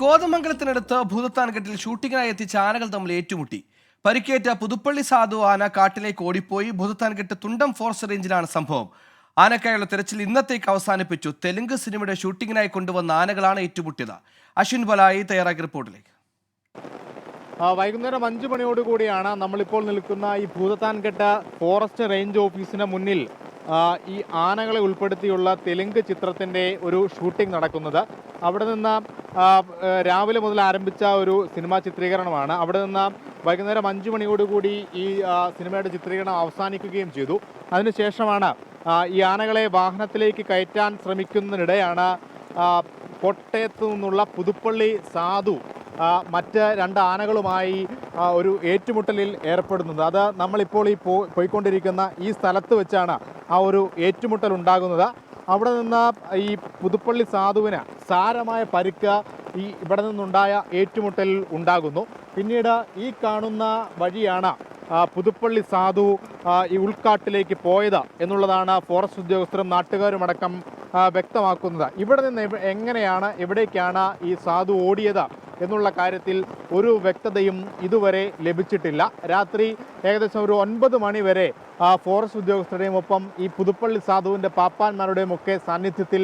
കോതമംഗലത്തിനടുത്ത് ഭൂതത്താൻകെട്ടിൽ ഷൂട്ടിങ്ങിനായി എത്തിച്ച ആനകൾ തമ്മിൽ ഏറ്റുമുട്ടി. പരിക്കേറ്റ പുതുപ്പള്ളി സാധു ആന കാട്ടിലേക്ക് ഓടിപ്പോയി. ഭൂതത്താൻകെട്ട് തുണ്ടം ഫോറസ്റ്റ് റേഞ്ചിലാണ് സംഭവം. ആനക്കായുള്ള തെരച്ചിൽ ഇന്നത്തേക്ക് അവസാനിപ്പിച്ചു. തെലുങ്ക് സിനിമയുടെ ഷൂട്ടിങ്ങിനായി കൊണ്ടുവന്ന ആനകളാണ് ഏറ്റുമുട്ടിയത്. അശ്വിൻ ബലായി തയ്യാറാക്കിയ റിപ്പോർട്ടിലേക്ക്. വൈകുന്നേരം 5 മണിയോടുകൂടിയാണ് നമ്മളിപ്പോൾ നിൽക്കുന്ന ഈ ഭൂതത്താൻകെട്ട് ഫോറസ്റ്റ് റേഞ്ച് ഓഫീസിന് മുന്നിൽ ഈ ആനകളെ ഉൾപ്പെടുത്തിയുള്ള തെലുങ്ക് ചിത്രത്തിൻ്റെ ഒരു ഷൂട്ടിംഗ് നടക്കുന്നത്. അവിടെ നിന്ന് രാവിലെ മുതൽ ആരംഭിച്ച ഒരു സിനിമാ ചിത്രീകരണമാണ്. അവിടെ നിന്ന് വൈകുന്നേരം 5 മണിയോടുകൂടി ഈ സിനിമയുടെ ചിത്രീകരണം അവസാനിക്കുകയും ചെയ്തു. അതിനുശേഷമാണ് ഈ ആനകളെ വാഹനത്തിലേക്ക് കയറ്റാൻ ശ്രമിക്കുന്നതിനിടെയാണ് കോട്ടയത്തു നിന്നുള്ള പുതുപ്പള്ളി സാധു മറ്റ് 2 ആനകളുമായി ഒരു ഏറ്റുമുട്ടലിൽ ഏർപ്പെടുന്നത്. അത് നമ്മളിപ്പോൾ ഈ പോയിക്കൊണ്ടിരിക്കുന്ന ഈ സ്ഥലത്ത് വെച്ചാണ് ആ ഒരു ഏറ്റുമുട്ടൽ ഉണ്ടാകുന്നത്. അവിടെ നിന്ന് ഈ പുതുപ്പള്ളി സാധുവിന് സാരമായ പരിക്ക് ഇവിടെ നിന്നുണ്ടായ ഏറ്റുമുട്ടലിൽ ഉണ്ടാകുന്നു. പിന്നീട് ഈ കാണുന്ന വഴിയാണ് പുതുപ്പള്ളി സാധു ഈ ഉൾക്കാട്ടിലേക്ക് പോയത് എന്നുള്ളതാണ് ഫോറസ്റ്റ് ഉദ്യോഗസ്ഥരും നാട്ടുകാരുമടക്കം വ്യക്തമാക്കുന്നത്. ഇവിടെ നിന്ന് എവിടേക്കാണ് ഈ സാധു ഓടിയത് എന്നുള്ള കാര്യത്തിൽ ഒരു വ്യക്തതയും ഇതുവരെ ലഭിച്ചിട്ടില്ല. രാത്രി ഏകദേശം ഒരു 9 മണി വരെ ഫോറസ്റ്റ് ഉദ്യോഗസ്ഥരുടെയും ഒപ്പം ഈ പുതുപ്പള്ളി സാധുവിൻ്റെ പാപ്പാന്മാരുടെയും ഒക്കെ സാന്നിധ്യത്തിൽ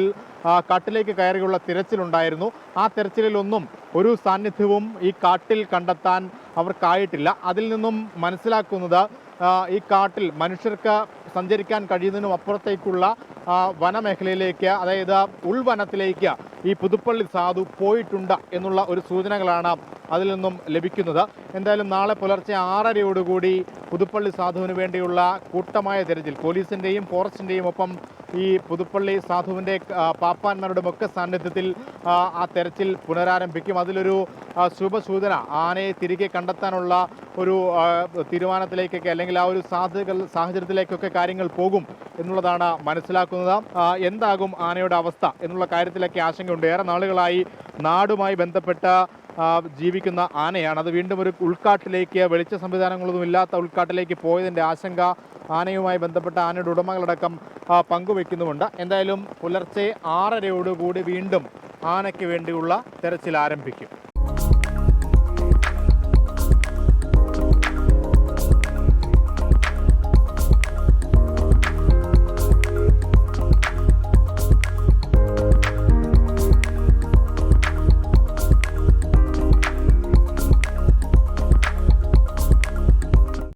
കാട്ടിലേക്ക് കയറിയുള്ള തിരച്ചിലുണ്ടായിരുന്നു. ആ തിരച്ചിലൊന്നും ഒരു സാന്നിധ്യവും ഈ കാട്ടിൽ കണ്ടെത്താൻ അവർക്കായിട്ടില്ല. അതിൽ നിന്നും മനസ്സിലാക്കുന്നത് ഈ കാട്ടിൽ മനുഷ്യർക്ക് സഞ്ചരിക്കാൻ കഴിയുന്നതിനും അപ്പുറത്തേക്കുള്ള വനമേഖലയിലേക്ക്, അതായത് ഉൾവനത്തിലേക്ക് ഈ പുതുപ്പള്ളി സാധു പോയിട്ടുണ്ട് എന്നുള്ള ഒരു സൂചനകളാണ് അതിൽ നിന്നും ലഭിക്കുന്നത്. എന്തായാലും നാളെ പുലർച്ചെ 6:30യോടുകൂടി പുതുപ്പള്ളി സാധുവിന് വേണ്ടിയുള്ള കൂട്ടമായ തെരച്ചിൽ പോലീസിൻ്റെയും ഫോറസ്റ്റിൻ്റെയും ഒപ്പം ഈ പുതുപ്പള്ളി സാധുവിൻ്റെ പാപ്പാന്മാരുടെ ഒക്കെ സാന്നിധ്യത്തിൽ ആ തെരച്ചിൽ പുനരാരംഭിക്കും. അതിലൊരു ശുഭസൂചന ആനയെ തിരികെ കണ്ടെത്താനുള്ള ഒരു തീരുമാനത്തിലേക്കൊക്കെ, അല്ലെങ്കിൽ ആ ഒരു സാഹചര്യത്തിലേക്കൊക്കെ കാര്യങ്ങൾ പോകും എന്നുള്ളതാണ് മനസ്സിലാക്കുന്നത്. എന്താകും ആനയുടെ അവസ്ഥ എന്നുള്ള കാര്യത്തിലൊക്കെ ആശങ്കയുണ്ട്. ഏറെ നാളുകളായി നാടുമായി ബന്ധപ്പെട്ട ജീവിക്കുന്ന ആനയാണ്. അത് വീണ്ടും ഒരു ഉൾക്കാട്ടിലേക്ക്, വെളിച്ച സംവിധാനങ്ങളൊന്നും ഇല്ലാത്ത ഉൾക്കാട്ടിലേക്ക് പോയതിൻ്റെ ആശങ്ക ആനയുമായി ബന്ധപ്പെട്ട ആനയുടെ ഉടമകളടക്കം പങ്കുവെക്കുന്നുമുണ്ട്. എന്തായാലും പുലർച്ചെ 6:30യോടുകൂടി വീണ്ടും ആനയ്ക്ക് വേണ്ടിയുള്ള തെരച്ചിൽ ആരംഭിക്കും.